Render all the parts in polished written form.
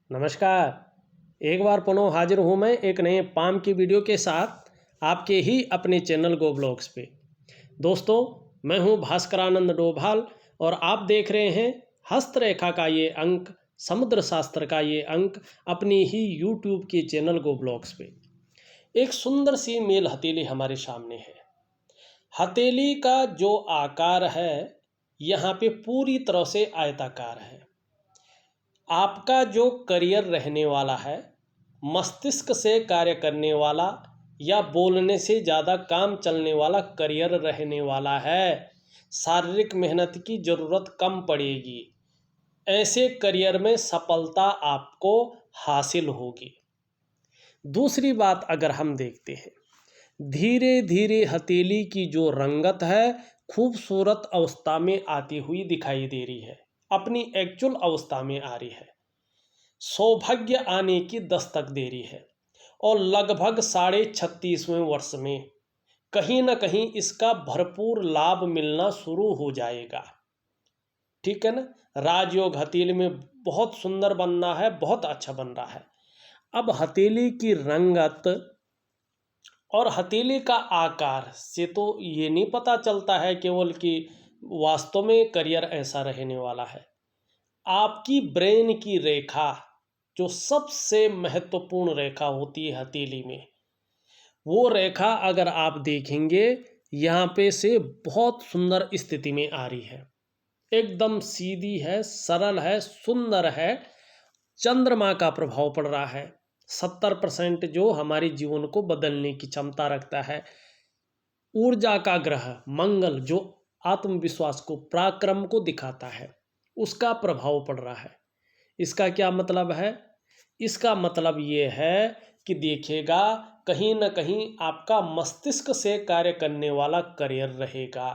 नमस्कार। एक बार पुनः हाजिर हूँ मैं एक नए पाम की वीडियो के साथ आपके ही अपने चैनल गो ब्लॉग्स पे। दोस्तों, मैं हूँ भास्करानंद डोभाल और आप देख रहे हैं हस्तरेखा का ये अंक, समुद्र शास्त्र का ये अंक अपनी ही यूट्यूब के चैनल गो ब्लॉग्स पे। एक सुंदर सी मेल हथेली हमारे सामने है। हथेली का जो आकार है यहाँ पे पूरी तरह से आयताकार है। आपका जो करियर रहने वाला है, मस्तिष्क से कार्य करने वाला या बोलने से ज़्यादा काम चलने वाला करियर रहने वाला है। शारीरिक मेहनत की ज़रूरत कम पड़ेगी। ऐसे करियर में सफलता आपको हासिल होगी। दूसरी बात अगर हम देखते हैं, धीरे धीरे हथेली की जो रंगत है खूबसूरत अवस्था में आती हुई दिखाई दे रही है, अपनी एक्चुअल अवस्था में आ रही है। सौभाग्य आने की दस्तक दे रही है और लगभग 36.5वें वर्ष में कहीं ना कहीं इसका भरपूर लाभ मिलना शुरू हो जाएगा। ठीक है ना। राजयोग हथेली में बहुत सुंदर बनना है, बहुत अच्छा बन रहा है। अब हथेली की रंगत और हथेली का आकार से तो ये नहीं पता चलता है केवल कि वास्तव में करियर ऐसा रहने वाला है। आपकी ब्रेन की रेखा जो सबसे महत्वपूर्ण रेखा होती है हथेली में, वो रेखा अगर आप देखेंगे यहाँ पे से बहुत सुंदर स्थिति में आ रही है। एकदम सीधी है, सरल है, सुंदर है। चंद्रमा का प्रभाव पड़ रहा है। 70% जो हमारे जीवन को बदलने की क्षमता रखता है। ऊर्जा का ग्रह मंगल जो आत्मविश्वास को, पराक्रम को दिखाता है, उसका प्रभाव पड़ रहा है। इसका क्या मतलब है? इसका मतलब ये है कि देखिएगा कहीं ना कहीं आपका मस्तिष्क से कार्य करने वाला करियर रहेगा।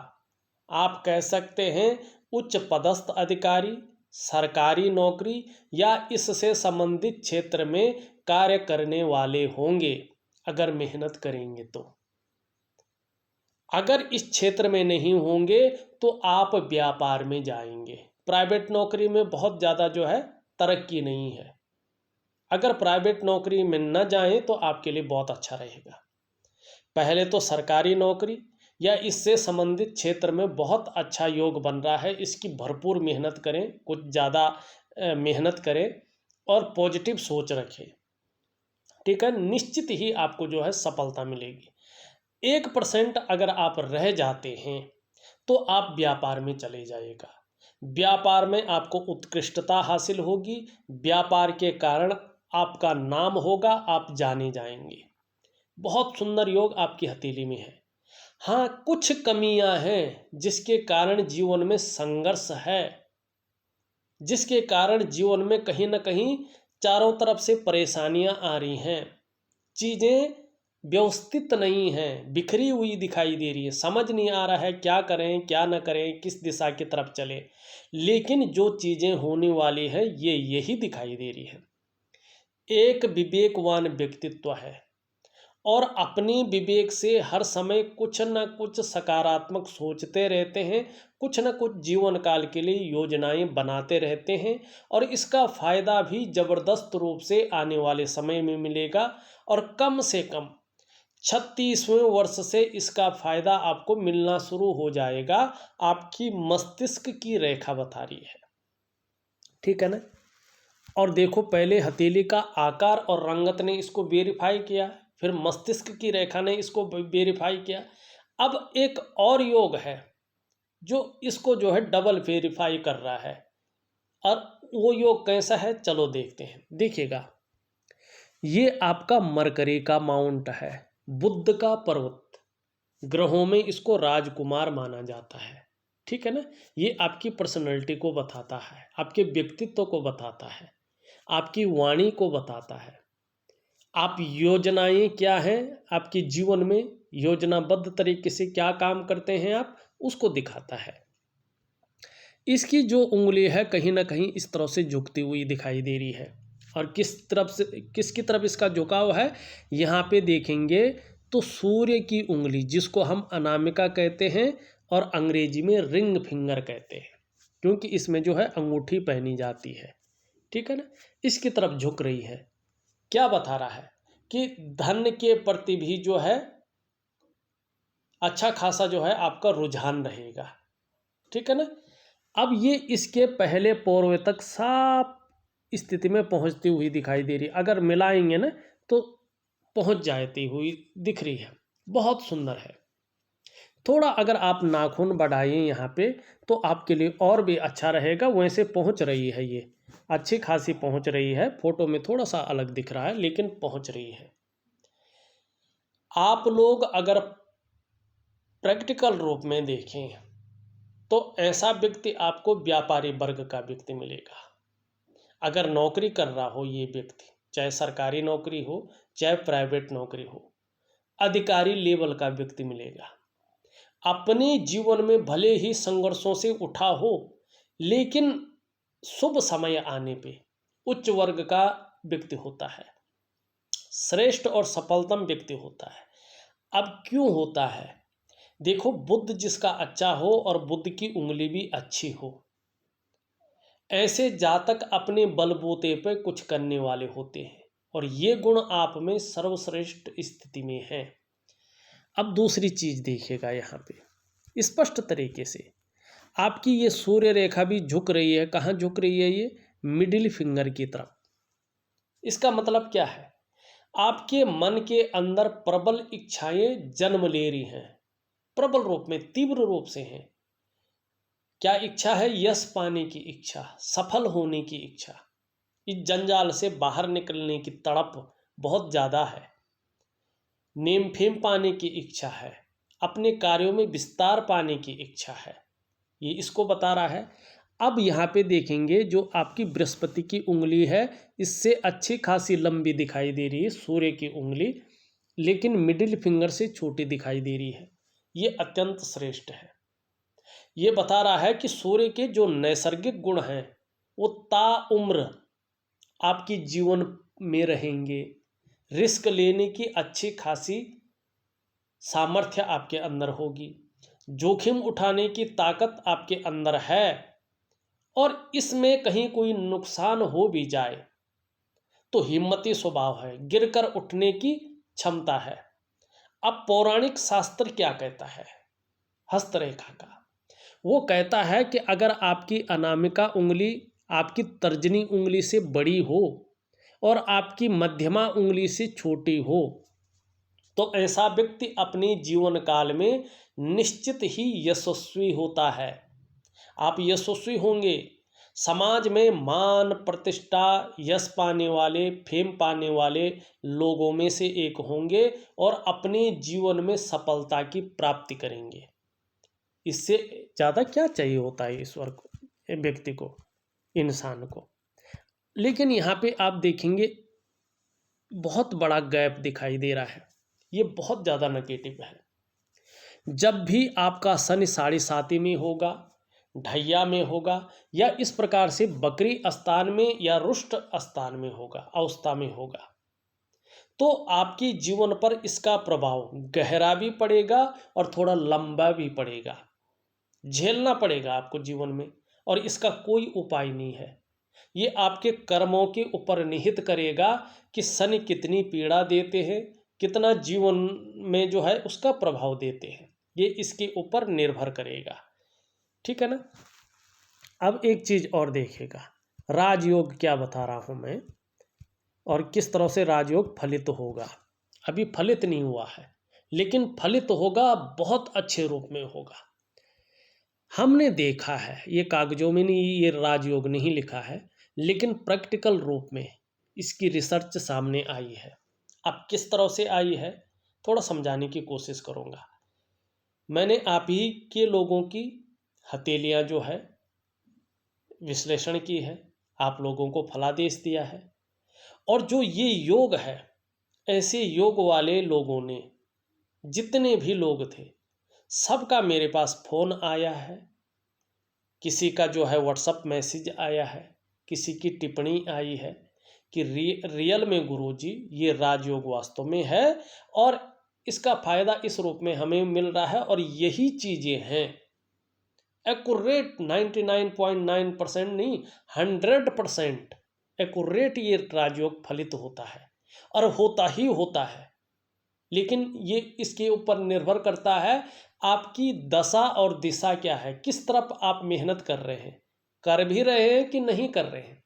आप कह सकते हैं उच्च पदस्थ अधिकारी, सरकारी नौकरी या इससे संबंधित क्षेत्र में कार्य करने वाले होंगे अगर मेहनत करेंगे तो। अगर इस क्षेत्र में नहीं होंगे तो आप व्यापार में जाएंगे। प्राइवेट नौकरी में बहुत ज़्यादा जो है तरक्की नहीं है। अगर प्राइवेट नौकरी में न जाएं तो आपके लिए बहुत अच्छा रहेगा। पहले तो सरकारी नौकरी या इससे संबंधित क्षेत्र में बहुत अच्छा योग बन रहा है। इसकी भरपूर मेहनत करें, कुछ ज़्यादा मेहनत करें और पॉजिटिव सोच रखें। ठीक है, निश्चित ही आपको जो है सफलता मिलेगी। 1% अगर आप रह जाते हैं तो आप व्यापार में चले जाइएगा। व्यापार में आपको उत्कृष्टता हासिल होगी। व्यापार के कारण आपका नाम होगा, आप जाने जाएंगे। बहुत सुंदर योग आपकी हथेली में है। हाँ, कुछ कमियां हैं जिसके कारण जीवन में संघर्ष है, जिसके कारण जीवन में कहीं ना कहीं चारों तरफ से परेशानियां आ रही हैं। चीज़ें व्यवस्थित नहीं हैं, बिखरी हुई दिखाई दे रही है। समझ नहीं आ रहा है क्या करें क्या न करें, किस दिशा की तरफ चले। लेकिन जो चीज़ें होने वाली है ये यही दिखाई दे रही है। एक विवेकवान व्यक्तित्व है और अपनी विवेक से हर समय कुछ न कुछ सकारात्मक सोचते रहते हैं, कुछ न कुछ जीवन काल के लिए योजनाएं बनाते रहते हैं और इसका फ़ायदा भी ज़बरदस्त रूप से आने वाले समय में मिलेगा। और कम से कम 36वें वर्ष से इसका फ़ायदा आपको मिलना शुरू हो जाएगा। आपकी मस्तिष्क की रेखा बता रही है। ठीक है ना। और देखो, पहले हथेली का आकार और रंगत ने इसको वेरीफाई किया, फिर मस्तिष्क की रेखा ने इसको वेरीफाई किया। अब एक और योग है जो इसको जो है डबल वेरीफाई कर रहा है। और वो योग कैसा है, चलो देखते हैं। देखिएगा, ये आपका मरकरी का माउंट है, बुध का पर्वत। ग्रहों में इसको राजकुमार माना जाता है। ठीक है ना। ये आपकी पर्सनैलिटी को बताता है, आपके व्यक्तित्व को बताता है, आपकी वाणी को बताता है। आप योजनाएं क्या हैं आपके जीवन में, योजनाबद्ध तरीके से क्या काम करते हैं आप, उसको दिखाता है। इसकी जो उंगली है कहीं ना कहीं इस तरह से झुकती हुई दिखाई दे रही है। और किसकी तरफ इसका झुकाव है, यहाँ पे देखेंगे तो सूर्य की उंगली, जिसको हम अनामिका कहते हैं और अंग्रेजी में रिंग फिंगर कहते हैं, क्योंकि इसमें जो है अंगूठी पहनी जाती है। ठीक है ना, इसकी तरफ झुक रही है। क्या बता रहा है कि धन के प्रति भी जो है अच्छा खासा जो है आपका रुझान रहेगा। ठीक है ना। अब ये इसके पहले पूर्व तक साफ स्थिति में पहुंचती हुई दिखाई दे रही, अगर मिलाएंगे ना तो पहुंच जाती हुई दिख रही है, बहुत सुंदर है। थोड़ा अगर आप नाखून बढ़ाएं यहाँ पे तो आपके लिए और भी अच्छा रहेगा। वैसे पहुंच रही है, ये अच्छी खासी पहुंच रही है, फोटो में थोड़ा सा अलग दिख रहा है लेकिन पहुंच रही है। आप लोग अगर प्रैक्टिकल रूप में देखें तो ऐसा व्यक्ति आपको व्यापारी वर्ग का व्यक्ति मिलेगा। अगर नौकरी कर रहा हो ये व्यक्ति, चाहे सरकारी नौकरी हो चाहे प्राइवेट नौकरी हो, अधिकारी लेवल का व्यक्ति मिलेगा। अपने जीवन में भले ही संघर्षों से उठा हो, लेकिन शुभ समय आने पे उच्च वर्ग का व्यक्ति होता है, श्रेष्ठ और सफलतम व्यक्ति होता है। अब क्यों होता है? देखो, बुद्ध जिसका अच्छा हो और बुद्ध की उंगली भी अच्छी हो, ऐसे जातक अपने बलबूते पर कुछ करने वाले होते हैं और ये गुण आप में सर्वश्रेष्ठ स्थिति में है। अब दूसरी चीज देखिएगा, यहाँ पे स्पष्ट तरीके से आपकी ये सूर्य रेखा भी झुक रही है। कहाँ झुक रही है? ये मिडिल फिंगर की तरफ। इसका मतलब क्या है? आपके मन के अंदर प्रबल इच्छाएं जन्म ले रही हैं, प्रबल रूप में, तीव्र रूप से हैं। क्या इच्छा है? यश पाने की इच्छा, सफल होने की इच्छा, इस जंजाल से बाहर निकलने की तड़प बहुत ज़्यादा है। नेम फेम पाने की इच्छा है, अपने कार्यों में विस्तार पाने की इच्छा है, ये इसको बता रहा है। अब यहाँ पे देखेंगे जो आपकी बृहस्पति की उंगली है, इससे अच्छी खासी लंबी दिखाई दे रही है सूर्य की उंगली, लेकिन मिडिल फिंगर से छोटी दिखाई दे रही है। ये अत्यंत श्रेष्ठ है। ये बता रहा है कि सूर्य के जो नैसर्गिक गुण हैं वो ताउम्र आपकी जीवन में रहेंगे। रिस्क लेने की अच्छी खासी सामर्थ्य आपके अंदर होगी, जोखिम उठाने की ताकत आपके अंदर है, और इसमें कहीं कोई नुकसान हो भी जाए तो हिम्मती स्वभाव है, गिरकर उठने की क्षमता है। अब पौराणिक शास्त्र क्या कहता है हस्तरेखा का? वो कहता है कि अगर आपकी अनामिका उंगली आपकी तर्जनी उंगली से बड़ी हो और आपकी मध्यमा उंगली से छोटी हो तो ऐसा व्यक्ति अपने जीवन काल में निश्चित ही यशस्वी होता है। आप यशस्वी होंगे, समाज में मान प्रतिष्ठा यश पाने वाले, फेम पाने वाले लोगों में से एक होंगे और अपने जीवन में सफलता की प्राप्ति करेंगे। इससे ज़्यादा क्या चाहिए होता है ईश्वर को, व्यक्ति को, इंसान को। लेकिन यहाँ पे आप देखेंगे बहुत बड़ा गैप दिखाई दे रहा है, ये बहुत ज़्यादा नेगेटिव है। जब भी आपका शनि 7.5 में होगा, ढैया में होगा, या इस प्रकार से बकरी स्थान में या रुष्ट स्थान में होगा, अवस्था में होगा, तो आपके जीवन पर इसका प्रभाव गहरा भी पड़ेगा और थोड़ा लंबा भी पड़ेगा, झेलना पड़ेगा आपको जीवन में, और इसका कोई उपाय नहीं है। ये आपके कर्मों के ऊपर निहित करेगा कि शनि कितनी पीड़ा देते हैं, कितना जीवन में जो है उसका प्रभाव देते हैं, ये इसके ऊपर निर्भर करेगा। ठीक है ना। अब एक चीज और देखिएगा, राजयोग क्या बता रहा हूं मैं और किस तरह से राजयोग फलित होगा। अभी फलित नहीं हुआ है, लेकिन फलित होगा, बहुत अच्छे रूप में होगा। हमने देखा है, ये कागजों में नहीं, ये राजयोग नहीं लिखा है, लेकिन प्रैक्टिकल रूप में इसकी रिसर्च सामने आई है। अब किस तरह से आई है थोड़ा समझाने की कोशिश करूँगा। मैंने आप ही के लोगों की हथेलियाँ जो है विश्लेषण की है, आप लोगों को फलादेश दिया है, और जो ये योग है, ऐसे योग वाले लोगों ने, जितने भी लोग थे, सबका मेरे पास फ़ोन आया है, किसी का जो है व्हाट्सअप मैसेज आया है, किसी की टिप्पणी आई है कि रियल में गुरुजी ये राजयोग वास्तव में है और इसका फ़ायदा इस रूप में हमें मिल रहा है, और यही चीज़ें हैं एक्यूरेट 99.9% नहीं 100% एक्यूरेट ये राजयोग फलित होता है और होता ही होता है। लेकिन ये इसके ऊपर निर्भर करता है आपकी दशा और दिशा क्या है, किस तरफ आप मेहनत कर रहे हैं, कर भी रहे हैं कि नहीं कर रहे हैं।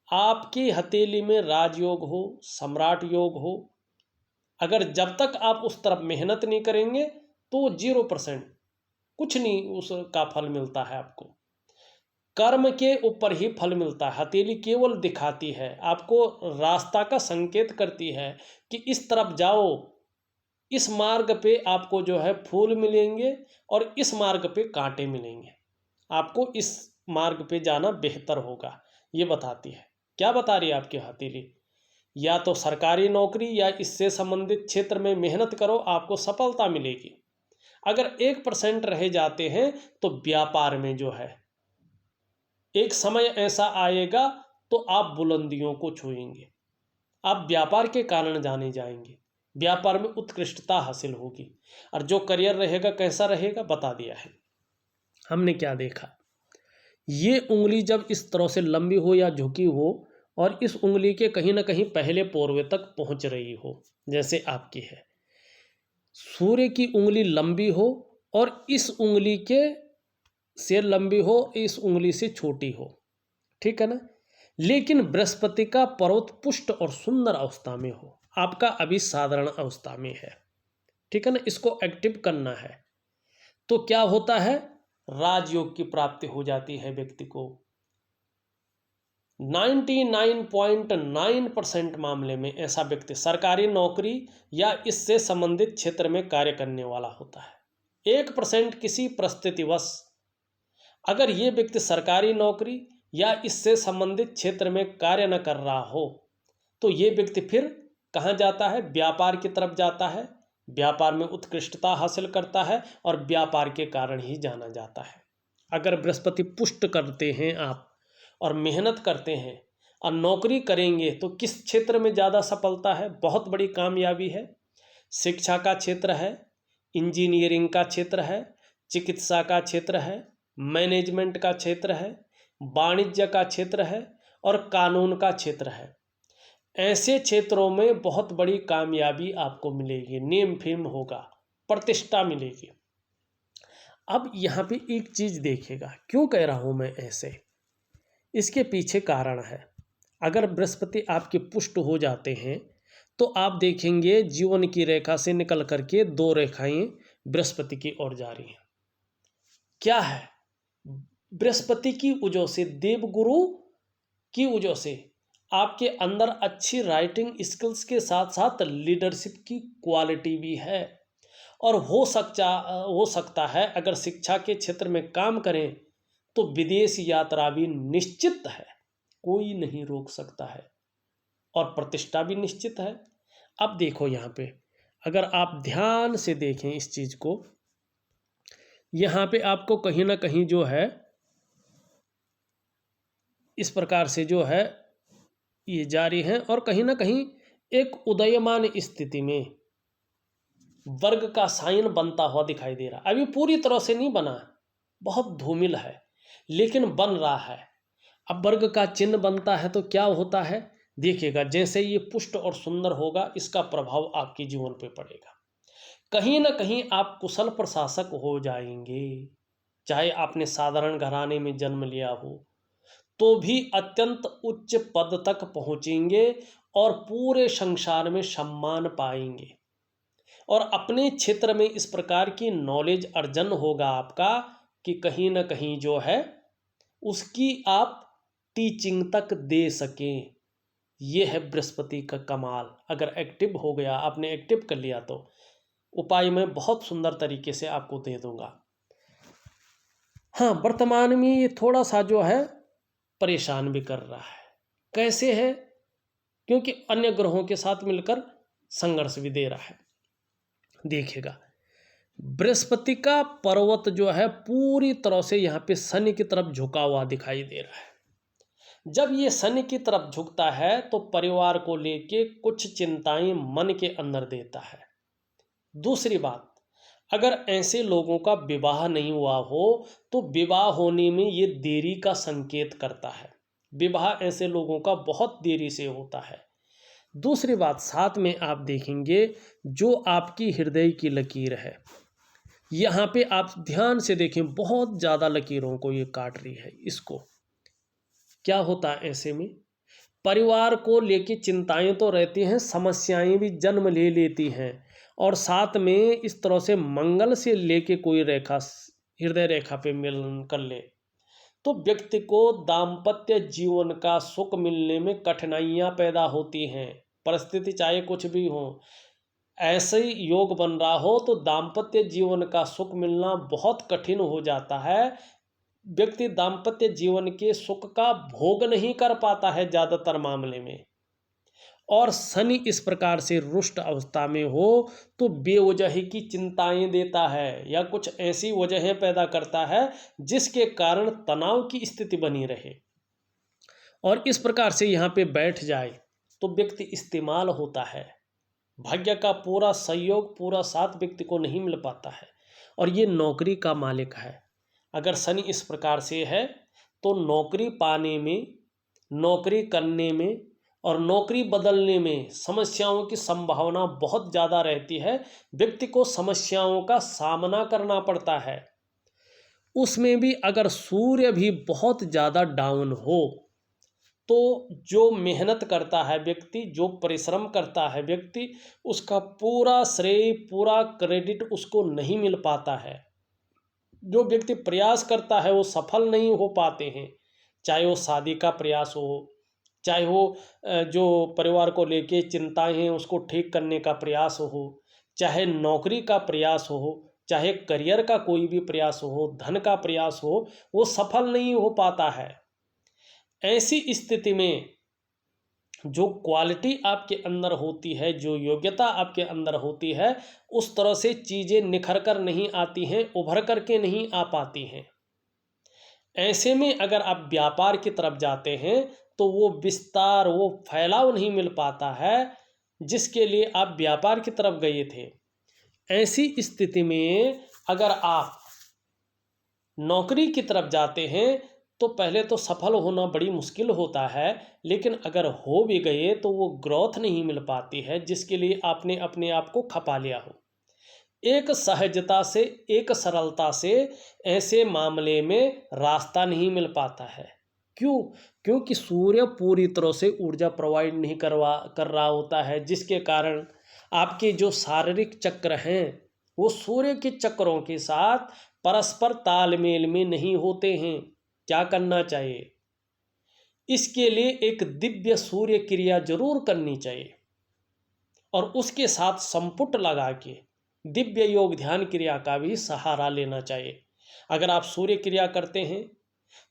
आपकी हथेली में राजयोग हो, सम्राट योग हो, अगर जब तक आप उस तरफ मेहनत नहीं करेंगे तो 0% कुछ नहीं उसका फल मिलता है आपको। कर्म के ऊपर ही फल मिलता है। हथेली केवल दिखाती है, आपको रास्ता का संकेत करती है कि इस तरफ जाओ, इस मार्ग पे आपको जो है फूल मिलेंगे और इस मार्ग पे कांटे मिलेंगे, आपको इस मार्ग पे जाना बेहतर होगा, ये बताती है। क्या बता रही है आपकी हथेली? या तो सरकारी नौकरी या इससे संबंधित क्षेत्र में मेहनत करो, आपको सफलता मिलेगी। अगर 1% रह जाते हैं तो व्यापार में जो है एक समय ऐसा आएगा तो आप बुलंदियों को छुएंगे, आप व्यापार के कारण जाने जाएंगे, व्यापार में उत्कृष्टता हासिल होगी। और जो करियर रहेगा कैसा रहेगा बता दिया है हमने। क्या देखा, ये उंगली जब इस तरह से लंबी हो या झुकी हो और इस उंगली के कहीं ना कहीं पहले पोरवे तक पहुंच रही हो, जैसे आपकी है, सूर्य की उंगली लंबी हो और इस उंगली के से लंबी हो, इस उंगली से छोटी हो, ठीक है ना। लेकिन बृहस्पति का पर्वत पुष्ट और सुंदर अवस्था में हो, आपका अभी साधारण अवस्था में है, ठीक है ना, इसको एक्टिव करना है, तो क्या होता है, राजयोग की प्राप्ति हो जाती है व्यक्ति को। 99.9% मामले में ऐसा व्यक्ति सरकारी नौकरी या इससे संबंधित क्षेत्र में कार्य करने वाला होता है। 1% किसी परिस्थितिवश अगर ये व्यक्ति सरकारी नौकरी या इससे संबंधित क्षेत्र में कार्य न कर रहा हो तो ये व्यक्ति फिर कहाँ जाता है, व्यापार की तरफ जाता है, व्यापार में उत्कृष्टता हासिल करता है और व्यापार के कारण ही जाना जाता है। अगर बृहस्पति पुष्ट करते हैं आप और मेहनत करते हैं और नौकरी करेंगे तो किस क्षेत्र में ज़्यादा सफलता है, बहुत बड़ी कामयाबी है। शिक्षा का क्षेत्र है, इंजीनियरिंग का क्षेत्र है, चिकित्सा का क्षेत्र है, मैनेजमेंट का क्षेत्र है, वाणिज्य का क्षेत्र है और कानून का क्षेत्र है। ऐसे क्षेत्रों में बहुत बड़ी कामयाबी आपको मिलेगी, नेम फेम होगा, प्रतिष्ठा मिलेगी। अब यहाँ पे एक चीज़ देखिएगा, क्यों कह रहा हूँ मैं ऐसे, इसके पीछे कारण है। अगर बृहस्पति आपके पुष्ट हो जाते हैं तो आप देखेंगे जीवन की रेखा से निकल करके 2 रेखाएं बृहस्पति की ओर जा रही हैं। क्या है, बृहस्पति की वजह से, देवगुरु की वजह से आपके अंदर अच्छी राइटिंग स्किल्स के साथ साथ लीडरशिप की क्वालिटी भी है। और हो सकता है अगर शिक्षा के क्षेत्र में काम करें तो विदेश यात्रा भी निश्चित है, कोई नहीं रोक सकता है, और प्रतिष्ठा भी निश्चित है। अब देखो यहाँ पे अगर आप ध्यान से देखें इस चीज़ को, यहाँ पे आपको कहीं ना कहीं जो है इस प्रकार से जो है ये जारी है और कहीं ना कहीं एक उदयमान स्थिति में वर्ग का साइन बनता हुआ दिखाई दे रहा है। अभी पूरी तरह से नहीं बना, बहुत धूमिल है, लेकिन बन रहा है। अब वर्ग का चिन्ह बनता है तो क्या होता है, देखिएगा जैसे ये पुष्ट और सुंदर होगा इसका प्रभाव आपके जीवन पे पड़ेगा। कहीं ना कहीं आप कुशल प्रशासक हो जाएंगे, चाहे आपने साधारण घराने में जन्म लिया हो तो भी अत्यंत उच्च पद तक पहुंचेंगे और पूरे संसार में सम्मान पाएंगे। और अपने क्षेत्र में इस प्रकार की नॉलेज अर्जन होगा आपका कि कहीं ना कहीं जो है उसकी आप टीचिंग तक दे सकें। यह है बृहस्पति का कमाल। अगर एक्टिव हो गया, आपने एक्टिव कर लिया तो उपाय मैं बहुत सुंदर तरीके से आपको दे दूंगा। हाँ, वर्तमान में ये थोड़ा सा जो है परेशान भी कर रहा है। कैसे है, क्योंकि अन्य ग्रहों के साथ मिलकर संघर्ष भी दे रहा है। देखिएगा बृहस्पति का पर्वत जो है पूरी तरह से यहाँ पे शनि की तरफ झुका हुआ दिखाई दे रहा है। जब ये शनि की तरफ झुकता है तो परिवार को लेके कुछ चिंताएं मन के अंदर देता है। दूसरी बात, अगर ऐसे लोगों का विवाह नहीं हुआ हो तो विवाह होने में ये देरी का संकेत करता है। विवाह ऐसे लोगों का बहुत देरी से होता है। दूसरी बात, साथ में आप देखेंगे जो आपकी हृदय की लकीर है, यहाँ पे आप ध्यान से देखें, बहुत ज़्यादा लकीरों को ये काट रही है। इसको क्या होता है, ऐसे में परिवार को लेके चिंताएं तो रहती हैं, समस्याएं भी जन्म ले लेती हैं, और साथ में इस तरह से मंगल से लेके कोई रेखा हृदय रेखा पे मिलन कर ले तो व्यक्ति को दाम्पत्य जीवन का सुख मिलने में कठिनाइयां पैदा होती हैं। परिस्थिति चाहे कुछ भी हो, ऐसे ही योग बन रहा हो तो दाम्पत्य जीवन का सुख मिलना बहुत कठिन हो जाता है। व्यक्ति दाम्पत्य जीवन के सुख का भोग नहीं कर पाता है ज़्यादातर मामले में। और शनि इस प्रकार से रुष्ट अवस्था में हो तो बेवजह की चिंताएं देता है या कुछ ऐसी वजहें पैदा करता है जिसके कारण तनाव की स्थिति बनी रहे, और इस प्रकार से यहाँ पे बैठ जाए तो व्यक्ति इस्तेमाल होता है। भाग्य का पूरा सहयोग, पूरा साथ व्यक्ति को नहीं मिल पाता है। और ये नौकरी का मालिक है। अगर शनि इस प्रकार से है तो नौकरी पाने में, नौकरी करने में और नौकरी बदलने में समस्याओं की संभावना बहुत ज़्यादा रहती है। व्यक्ति को समस्याओं का सामना करना पड़ता है। उसमें भी अगर सूर्य भी बहुत ज़्यादा डाउन हो तो जो मेहनत करता है व्यक्ति, जो परिश्रम करता है व्यक्ति, उसका पूरा श्रेय, पूरा क्रेडिट उसको नहीं मिल पाता है। जो व्यक्ति प्रयास करता है वो सफल नहीं हो पाते हैं, चाहे वो शादी का प्रयास हो, चाहे वो जो परिवार को लेके चिंताएं हैं उसको ठीक करने का प्रयास हो, चाहे नौकरी का प्रयास हो, चाहे करियर का कोई भी प्रयास हो, धन का प्रयास हो, वो सफल नहीं हो पाता है। ऐसी स्थिति में जो क्वालिटी आपके अंदर होती है, जो योग्यता आपके अंदर होती है, उस तरह से चीज़ें निखर कर नहीं आती हैं, उभर कर के नहीं आ पाती हैं। ऐसे में अगर आप व्यापार की तरफ जाते हैं तो वो विस्तार, वो फैलाव नहीं मिल पाता है जिसके लिए आप व्यापार की तरफ गए थे। ऐसी स्थिति में अगर आप नौकरी की तरफ जाते हैं तो पहले तो सफल होना बड़ी मुश्किल होता है, लेकिन अगर हो भी गए तो वो ग्रोथ नहीं मिल पाती है जिसके लिए आपने अपने आप को खपा लिया हो। एक सहजता से, एक सरलता से ऐसे मामले में रास्ता नहीं मिल पाता है। क्यों? क्योंकि सूर्य पूरी तरह से ऊर्जा प्रोवाइड नहीं कर रहा होता है, जिसके कारण आपके जो शारीरिक चक्र हैं वो सूर्य के चक्रों के साथ परस्पर तालमेल में नहीं होते हैं। क्या करना चाहिए? इसके लिए एक दिव्य सूर्य क्रिया जरूर करनी चाहिए, और उसके साथ संपुट लगा के दिव्य योग ध्यान क्रिया का भी सहारा लेना चाहिए। अगर आप सूर्य क्रिया करते हैं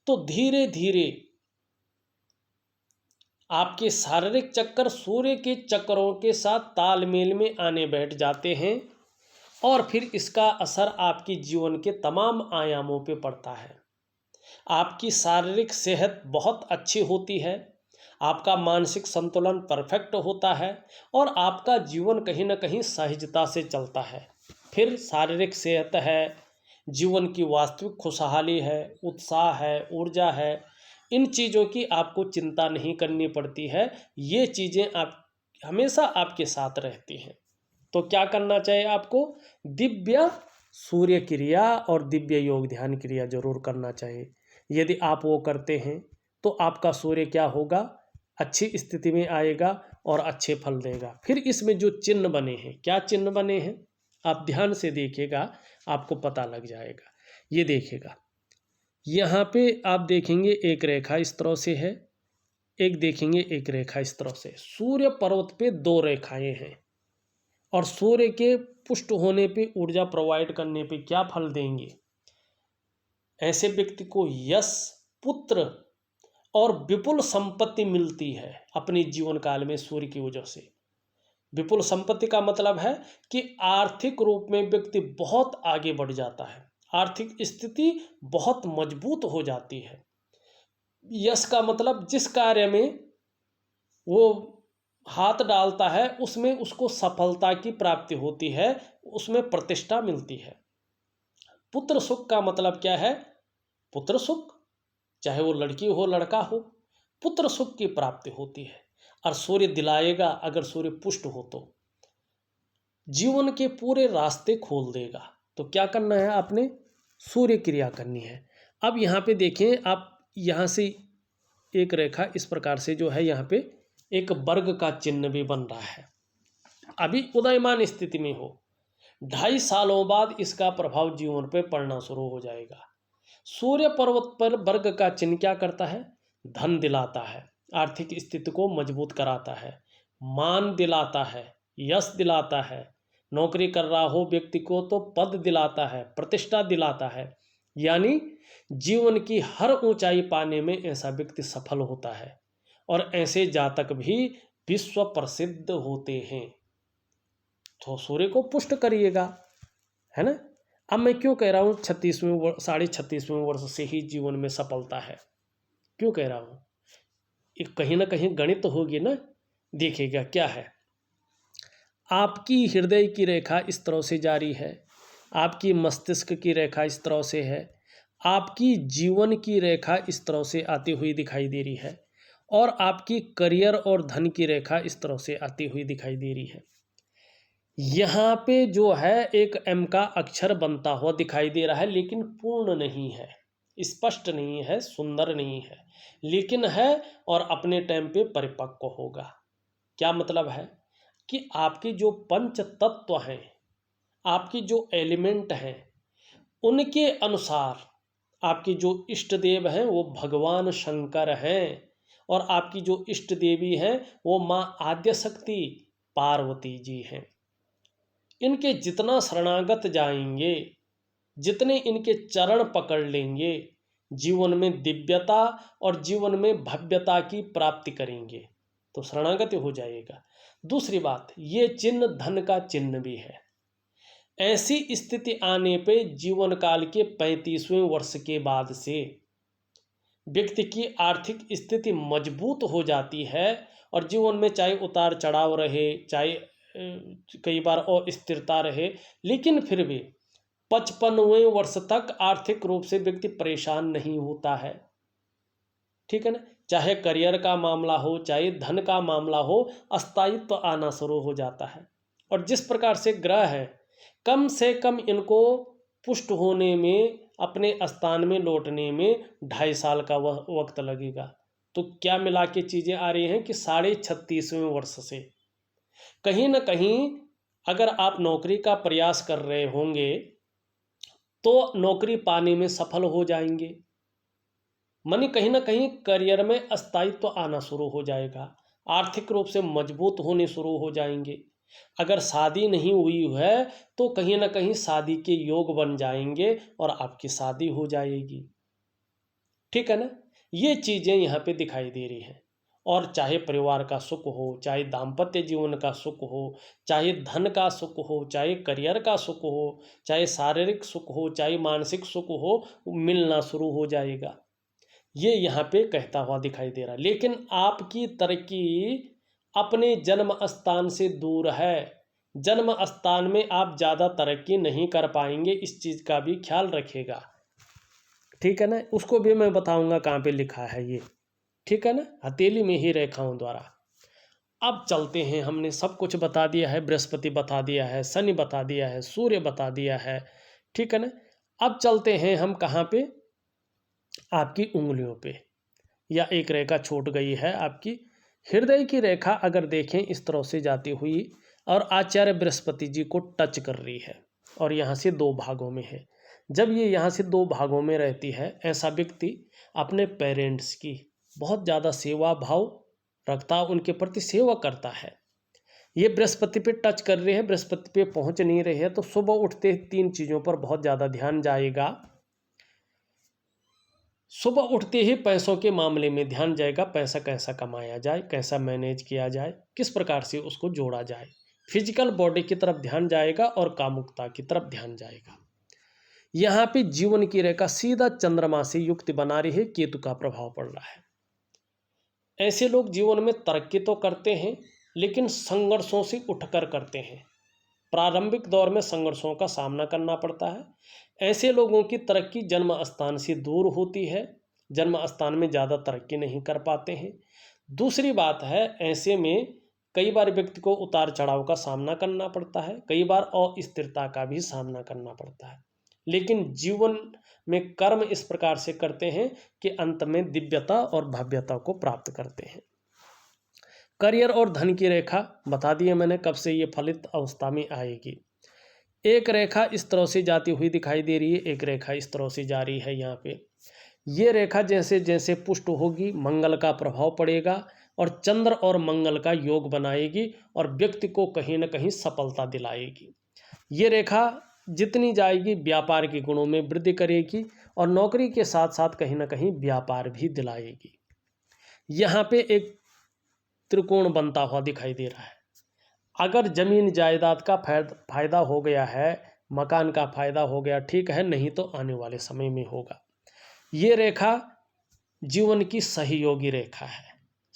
तो धीरे धीरे आपके शारीरिक चक्र सूर्य के चक्रों के साथ तालमेल में आने बैठ जाते हैं, और फिर इसका असर आपके जीवन के तमाम आयामों पे पड़ता है। आपकी शारीरिक सेहत बहुत अच्छी होती है, आपका मानसिक संतुलन परफेक्ट होता है, और आपका जीवन कहीं ना कहीं सहजता से चलता है। फिर शारीरिक सेहत है, जीवन की वास्तविक खुशहाली है, उत्साह है, ऊर्जा है, इन चीज़ों की आपको चिंता नहीं करनी पड़ती है। ये चीज़ें आप हमेशा आपके साथ रहती हैं। तो क्या करना चाहिए आपको? दिव्य सूर्य क्रिया और दिव्य योग ध्यान क्रिया जरूर करना चाहिए। यदि आप वो करते हैं तो आपका सूर्य क्या होगा? अच्छी स्थिति में आएगा और अच्छे फल देगा। फिर इसमें जो चिन्ह बने हैं, क्या चिन्ह बने हैं आप ध्यान से देखिएगा, आपको पता लग जाएगा। ये देखिएगा, यहाँ पे आप देखेंगे एक रेखा इस तरह से है, एक देखेंगे एक रेखा इस तरह से। सूर्य पर्वत पे दो रेखाएं हैं, और सूर्य के पुष्ट होने पे, ऊर्जा प्रोवाइड करने पे क्या फल देंगे? ऐसे व्यक्ति को यश, पुत्र और विपुल संपत्ति मिलती है अपने जीवन काल में सूर्य की वजह से। विपुल संपत्ति का मतलब है कि आर्थिक रूप में व्यक्ति बहुत आगे बढ़ जाता है, आर्थिक स्थिति बहुत मजबूत हो जाती है। यश का मतलब जिस कार्य में वो हाथ डालता है उसमें उसको सफलता की प्राप्ति होती है, उसमें प्रतिष्ठा मिलती है। पुत्र सुख का मतलब क्या है? पुत्र सुख, चाहे वो लड़की हो लड़का हो, पुत्र सुख की प्राप्ति होती है। और सूर्य दिलाएगा, अगर सूर्य पुष्ट हो तो जीवन के पूरे रास्ते खोल देगा। तो क्या करना है, आपने सूर्य क्रिया करनी है। अब यहाँ पे देखें, आप यहाँ से एक रेखा इस प्रकार से जो है यहाँ पे एक वर्ग का चिन्ह भी बन रहा है। अभी उदयमान स्थिति में हो, 2.5 सालों बाद इसका प्रभाव जीवन पे पड़ना शुरू हो जाएगा। सूर्य पर्वत पर वर्ग का चिन्ह क्या करता है, धन दिलाता है, आर्थिक स्थिति को मजबूत कराता है, मान दिलाता है, यश दिलाता है। नौकरी कर रहा हो व्यक्ति को तो पद दिलाता है, प्रतिष्ठा दिलाता है। यानी जीवन की हर ऊंचाई पाने में ऐसा व्यक्ति सफल होता है और ऐसे जातक भी विश्व प्रसिद्ध होते हैं। तो सूर्य को पुष्ट करिएगा, है ना। अब मैं क्यों कह रहा हूँ 36वें वर्ष से ही जीवन में सफलता है, क्यों कह रहा हूँ, कहीं ना कहीं गणित होगी ना। देखिएगा क्या है, आपकी हृदय की रेखा इस तरह से जारी है, आपकी मस्तिष्क की रेखा इस तरह से है, आपकी जीवन की रेखा इस तरह से आती हुई दिखाई दे रही है, और आपकी करियर और धन की रेखा इस तरह से आती हुई दिखाई दे रही है। यहाँ पे जो है एक एम का अक्षर बनता हुआ दिखाई दे रहा है, लेकिन पूर्ण नहीं है, स्पष्ट नहीं है, सुंदर नहीं है, लेकिन है और अपने टाइम पे परिपक्व होगा। क्या मतलब है कि आपके जो पंच तत्व हैं, आपकी जो एलिमेंट हैं, उनके अनुसार आपके जो इष्ट देव हैं वो भगवान शंकर हैं, और आपकी जो इष्ट देवी हैं वो माँ आद्य शक्ति पार्वती जी हैं। इनके जितना शरणागत जाएंगे, जितने इनके चरण पकड़ लेंगे, जीवन में दिव्यता और जीवन में भव्यता की प्राप्ति करेंगे, तो शरणागति हो जाएगा। दूसरी बात, ये चिन्ह धन का चिन्ह भी है। ऐसी स्थिति आने पे जीवन काल के 35वें वर्ष के बाद से व्यक्ति की आर्थिक स्थिति मजबूत हो जाती है, और जीवन में चाहे उतार चढ़ाव रहे, चाहे कई बार अस्थिरता रहे, लेकिन फिर भी 55वें वर्ष तक आर्थिक रूप से व्यक्ति परेशान नहीं होता है। ठीक है ना। चाहे करियर का मामला हो, चाहे धन का मामला हो, अस्थायित्व आना शुरू हो जाता है। और जिस प्रकार से ग्रह है, कम से कम इनको पुष्ट होने में, अपने स्थान में लौटने में 2.5 साल का वक्त लगेगा। तो क्या मिला के चीज़ें आ रही हैं कि 36.5वें वर्ष से कहीं ना कहीं अगर आप नौकरी का प्रयास कर रहे होंगे तो नौकरी पाने में सफल हो जाएंगे। मानी कहीं ना कहीं करियर में स्थायित्व आना शुरू हो जाएगा, आर्थिक रूप से मजबूत होने शुरू हो जाएंगे। अगर शादी नहीं हुई है तो कहीं ना कहीं शादी के योग बन जाएंगे और आपकी शादी हो जाएगी। ठीक है ना। ये चीज़ें यहाँ पे दिखाई दे रही हैं। और चाहे परिवार का सुख हो, चाहे दाम्पत्य जीवन का सुख हो, चाहे धन का सुख हो, चाहे करियर का सुख हो, चाहे शारीरिक सुख हो, चाहे मानसिक सुख हो, मिलना शुरू हो जाएगा। ये यहाँ पे कहता हुआ दिखाई दे रहा है। लेकिन आपकी तरक्की अपने जन्म स्थान से दूर है, जन्म स्थान में आप ज़्यादा तरक्की नहीं कर पाएंगे, इस चीज़ का भी ख्याल रखिएगा। ठीक है ना। उसको भी मैं बताऊंगा कहाँ पे लिखा है ये। ठीक है ना, हथेली में ही रेखाओं द्वारा। अब चलते हैं, हमने सब कुछ बता दिया है, बृहस्पति बता दिया है, शनि बता दिया है, सूर्य बता दिया है। ठीक है ना। अब चलते हैं हम कहाँ पे, आपकी उंगलियों पे। या एक रेखा छूट गई है आपकी हृदय की रेखा, अगर देखें इस तरह से जाती हुई और आचार्य बृहस्पति जी को टच कर रही है, और यहाँ से 2 भागों में है। जब ये यहाँ से 2 भागों में रहती है, ऐसा व्यक्ति अपने पेरेंट्स की बहुत ज़्यादा सेवा भाव रखता, उनके प्रति सेवा करता है। ये बृहस्पति पे टच कर रहे हैं, बृहस्पति पे पहुंच नहीं रहे हैं, तो सुबह उठते 3 चीज़ों पर बहुत ज़्यादा ध्यान जाएगा। सुबह उठते ही पैसों के मामले में ध्यान जाएगा, पैसा कैसा कमाया जाए, कैसा मैनेज किया जाए, किस प्रकार से उसको जोड़ा जाए। फिजिकल बॉडी की तरफ ध्यान जाएगा और कामुकता की तरफ ध्यान जाएगा। यहाँ पे जीवन की रेखा सीधा चंद्रमा से युक्त बना रही है, केतु का प्रभाव पड़ रहा है। ऐसे लोग जीवन में तरक्की तो करते हैं, लेकिन संघर्षों से उठकर करते हैं। प्रारंभिक दौर में संघर्षों का सामना करना पड़ता है। ऐसे लोगों की तरक्की जन्म स्थान से दूर होती है, जन्म स्थान में ज़्यादा तरक्की नहीं कर पाते हैं। दूसरी बात है, ऐसे में कई बार व्यक्ति को उतार चढ़ाव का सामना करना पड़ता है, कई बार अस्थिरता का भी सामना करना पड़ता है, लेकिन जीवन में कर्म इस प्रकार से करते हैं कि अंत में दिव्यता और भव्यता को प्राप्त करते हैं। करियर और धन की रेखा बता दिए मैंने कब से ये फलित अवस्था में आएगी। एक रेखा इस तरह से जाती हुई दिखाई दे रही है, एक रेखा इस तरह से जा रही है। यहाँ पे ये रेखा जैसे जैसे पुष्ट होगी मंगल का प्रभाव पड़ेगा और चंद्र और मंगल का योग बनाएगी और व्यक्ति को कहीं ना कहीं सफलता दिलाएगी। ये रेखा जितनी जाएगी व्यापार के गुणों में वृद्धि करेगी और नौकरी के साथ साथ कहीं ना कहीं व्यापार भी दिलाएगी। यहाँ पे एक त्रिकोण बनता हुआ दिखाई दे रहा है। अगर जमीन जायदाद का फायदा हो गया है, मकान का फायदा हो गया, ठीक है, नहीं तो आने वाले समय में होगा। ये रेखा जीवन की सहयोगी रेखा है,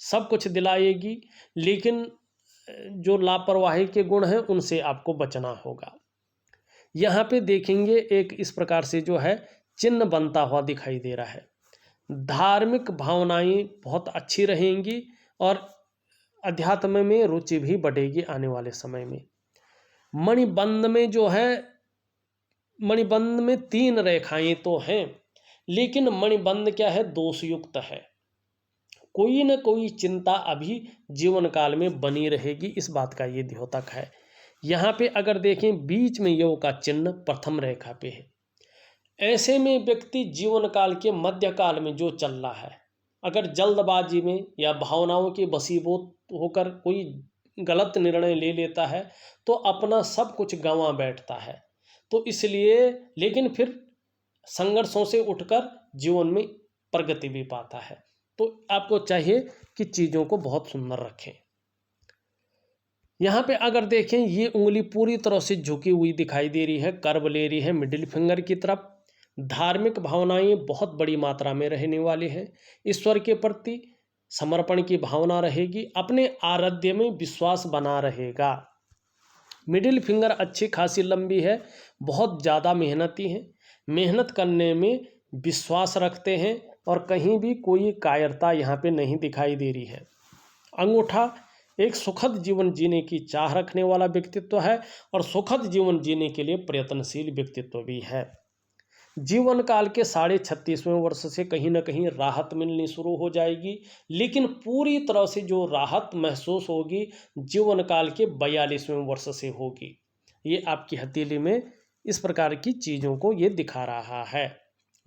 सब कुछ दिलाएगी, लेकिन जो लापरवाही के गुण हैं उनसे आपको बचना होगा। यहाँ पे देखेंगे एक इस प्रकार से जो है चिन्ह बनता हुआ दिखाई दे रहा है। धार्मिक भावनाएं बहुत अच्छी रहेंगी और अध्यात्म में रुचि भी बढ़ेगी आने वाले समय में। मणिबंध में जो है, मणिबंध में 3 रेखाएं तो हैं, लेकिन मणिबंध क्या है, दोषयुक्त है। कोई न कोई चिंता अभी जीवन काल में बनी रहेगी, इस बात का ये द्योतक है। यहाँ पे अगर देखें बीच में योग का चिन्ह प्रथम रेखा पे है। ऐसे में व्यक्ति जीवन काल के मध्य काल में जो चल रहा है, अगर जल्दबाजी में या भावनाओं के वशीभूत होकर कोई गलत निर्णय ले लेता है तो अपना सब कुछ गंवा बैठता है। तो इसलिए, लेकिन फिर संघर्षों से उठकर जीवन में प्रगति भी पाता है। तो आपको चाहिए कि चीज़ों को बहुत सुंदर रखें। यहाँ पे अगर देखें ये उंगली पूरी तरह से झुकी हुई दिखाई दे रही है, कर्व ले रही है मिडिल फिंगर की तरफ। धार्मिक भावनाएं बहुत बड़ी मात्रा में रहने वाली हैं। ईश्वर के प्रति समर्पण की भावना रहेगी, अपने आराध्य में विश्वास बना रहेगा। मिडिल फिंगर अच्छी खासी लंबी है, बहुत ज़्यादा मेहनती हैं, मेहनत करने में विश्वास रखते हैं और कहीं भी कोई कायरता यहाँ पे नहीं दिखाई दे रही है। अंगूठा एक सुखद जीवन जीने की चाह रखने वाला व्यक्तित्व है और सुखद जीवन जीने के लिए प्रयत्नशील व्यक्तित्व भी है। जीवन काल के 36.5वें वर्ष से कहीं ना कहीं राहत मिलनी शुरू हो जाएगी, लेकिन पूरी तरह से जो राहत महसूस होगी जीवन काल के 42वें वर्ष से होगी। ये आपकी हथेली में इस प्रकार की चीज़ों को ये दिखा रहा है।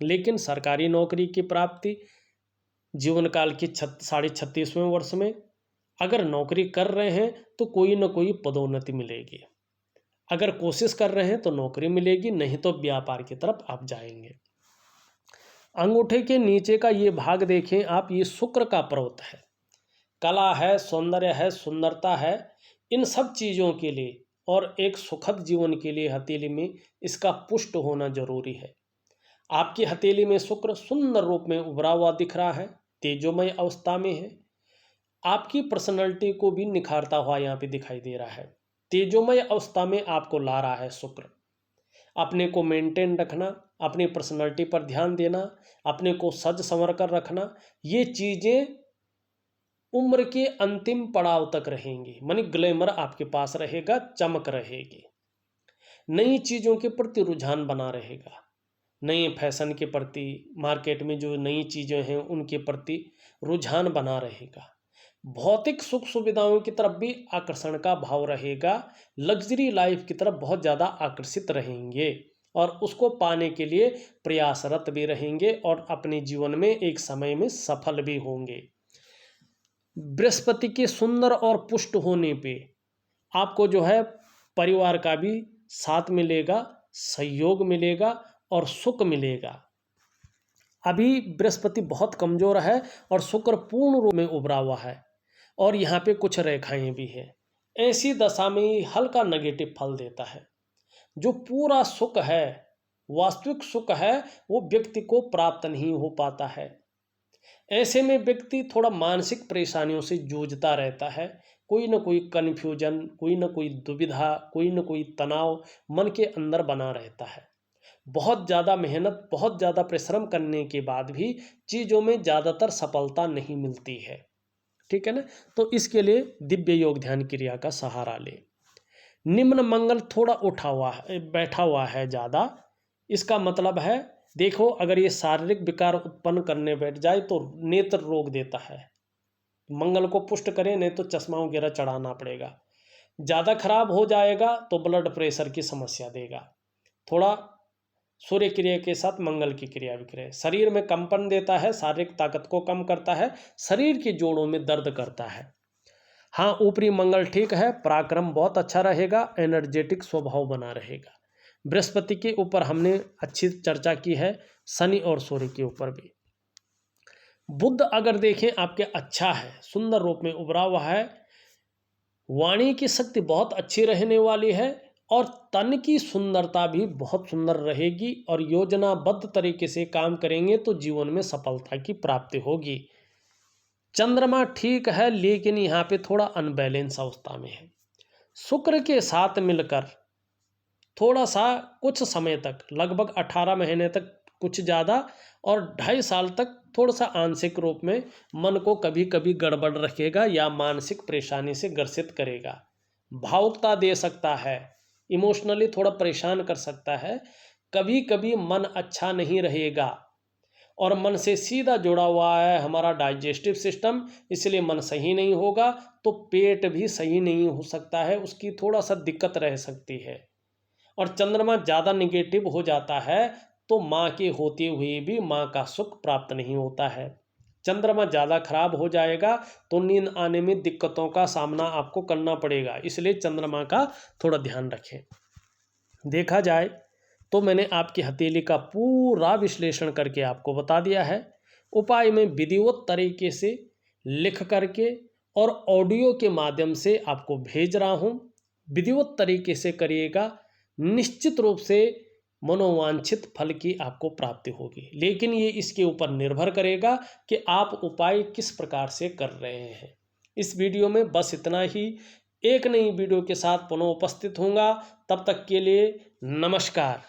लेकिन सरकारी नौकरी की प्राप्ति जीवन काल के 36.5वें वर्ष में अगर नौकरी कर रहे हैं तो कोई ना कोई पदोन्नति मिलेगी। अगर कोशिश कर रहे हैं तो नौकरी मिलेगी, नहीं तो व्यापार की तरफ आप जाएंगे। अंगूठे के नीचे का ये भाग देखें आप, ये शुक्र का पर्वत है। कला है, सौंदर्य है, सुंदरता है, इन सब चीज़ों के लिए और एक सुखद जीवन के लिए हथेली में इसका पुष्ट होना जरूरी है। आपकी हथेली में शुक्र सुंदर रूप में उभरा हुआ दिख रहा है, तेजोमय अवस्था में है। आपकी पर्सनैलिटी को भी निखारता हुआ यहाँ पे दिखाई दे रहा है। तेजोमय अवस्था में आपको ला रहा है शुक्र। अपने को मेंटेन रखना, अपनी पर्सनैलिटी पर ध्यान देना, अपने को सज संवर कर रखना, ये चीज़ें उम्र के अंतिम पड़ाव तक रहेंगी। मानी ग्लैमर आपके पास रहेगा, चमक रहेगी, नई चीज़ों के प्रति रुझान बना रहेगा, नए फैशन के प्रति, मार्केट में जो नई चीज़ें हैं उनके प्रति रुझान बना रहेगा। भौतिक सुख सुविधाओं की तरफ भी आकर्षण का भाव रहेगा, लग्जरी लाइफ की तरफ बहुत ज़्यादा आकर्षित रहेंगे और उसको पाने के लिए प्रयासरत भी रहेंगे और अपने जीवन में एक समय में सफल भी होंगे। बृहस्पति के सुंदर और पुष्ट होने पे आपको जो है परिवार का भी साथ मिलेगा, सहयोग मिलेगा और सुख मिलेगा। अभी बृहस्पति बहुत कमज़ोर है और शुक्र पूर्ण रूप में उभरा हुआ है और यहाँ पे कुछ रेखाएं भी हैं। ऐसी दशा में ही हल्का नेगेटिव फल देता है। जो पूरा सुख है, वास्तविक सुख है, वो व्यक्ति को प्राप्त नहीं हो पाता है। ऐसे में व्यक्ति थोड़ा मानसिक परेशानियों से जूझता रहता है। कोई ना कोई कन्फ्यूजन, कोई ना कोई दुविधा, कोई ना कोई तनाव मन के अंदर बना रहता है। बहुत ज़्यादा मेहनत, बहुत ज़्यादा परिश्रम करने के बाद भी चीज़ों में ज़्यादातर सफलता नहीं मिलती है, ठीक है ना। तो इसके लिए दिव्य योग ध्यान क्रिया का सहारा ले। निम्न मंगल थोड़ा उठा हुआ है, बैठा हुआ है ज़्यादा, इसका मतलब है देखो अगर ये शारीरिक विकार उत्पन्न करने बैठ जाए तो नेत्र रोग देता है। मंगल को पुष्ट करें, नहीं तो चश्मा वगैरह चढ़ाना पड़ेगा। ज़्यादा खराब हो जाएगा तो ब्लड प्रेशर की समस्या देगा। थोड़ा सूर्य क्रिया के साथ मंगल की क्रिया भी करें। शरीर में कंपन देता है, शारीरिक ताकत को कम करता है, शरीर के जोड़ों में दर्द करता है। हाँ, ऊपरी मंगल ठीक है, पराक्रम बहुत अच्छा रहेगा, एनर्जेटिक स्वभाव बना रहेगा। बृहस्पति के ऊपर हमने अच्छी चर्चा की है, शनि और सूर्य के ऊपर भी। बुध अगर देखें आपके अच्छा है, सुंदर रूप में उभरा हुआ है, वाणी की शक्ति बहुत अच्छी रहने वाली है और तन की सुंदरता भी बहुत सुंदर रहेगी और योजनाबद्ध तरीके से काम करेंगे तो जीवन में सफलता की प्राप्ति होगी। चंद्रमा ठीक है लेकिन यहाँ पे थोड़ा अनबैलेंस अवस्था में है। शुक्र के साथ मिलकर थोड़ा सा कुछ समय तक, लगभग 18 महीने तक कुछ ज़्यादा और 2.5 साल तक थोड़ा सा आंशिक रूप में मन को कभी कभी गड़बड़ रखेगा या मानसिक परेशानी से ग्रसित करेगा। भावुकता दे सकता है, इमोशनली थोड़ा परेशान कर सकता है। कभी कभी मन अच्छा नहीं रहेगा और मन से सीधा जुड़ा हुआ है हमारा डाइजेस्टिव सिस्टम, इसलिए मन सही नहीं होगा तो पेट भी सही नहीं हो सकता है, उसकी थोड़ा सा दिक्कत रह सकती है। और चंद्रमा ज़्यादा निगेटिव हो जाता है तो माँ के होते हुए भी माँ का सुख प्राप्त नहीं होता है। चंद्रमा ज़्यादा खराब हो जाएगा तो नींद आने में दिक्कतों का सामना आपको करना पड़ेगा, इसलिए चंद्रमा का थोड़ा ध्यान रखें। देखा जाए तो मैंने आपकी हथेली का पूरा विश्लेषण करके आपको बता दिया है। उपाय में विधिवत तरीके से लिख करके और ऑडियो के माध्यम से आपको भेज रहा हूँ। विधिवत तरीके से करिएगा, निश्चित रूप से मनोवांछित फल की आपको प्राप्ति होगी। लेकिन ये इसके ऊपर निर्भर करेगा कि आप उपाय किस प्रकार से कर रहे हैं। इस वीडियो में बस इतना ही। एक नई वीडियो के साथ पुनः उपस्थित होऊंगा, तब तक के लिए नमस्कार।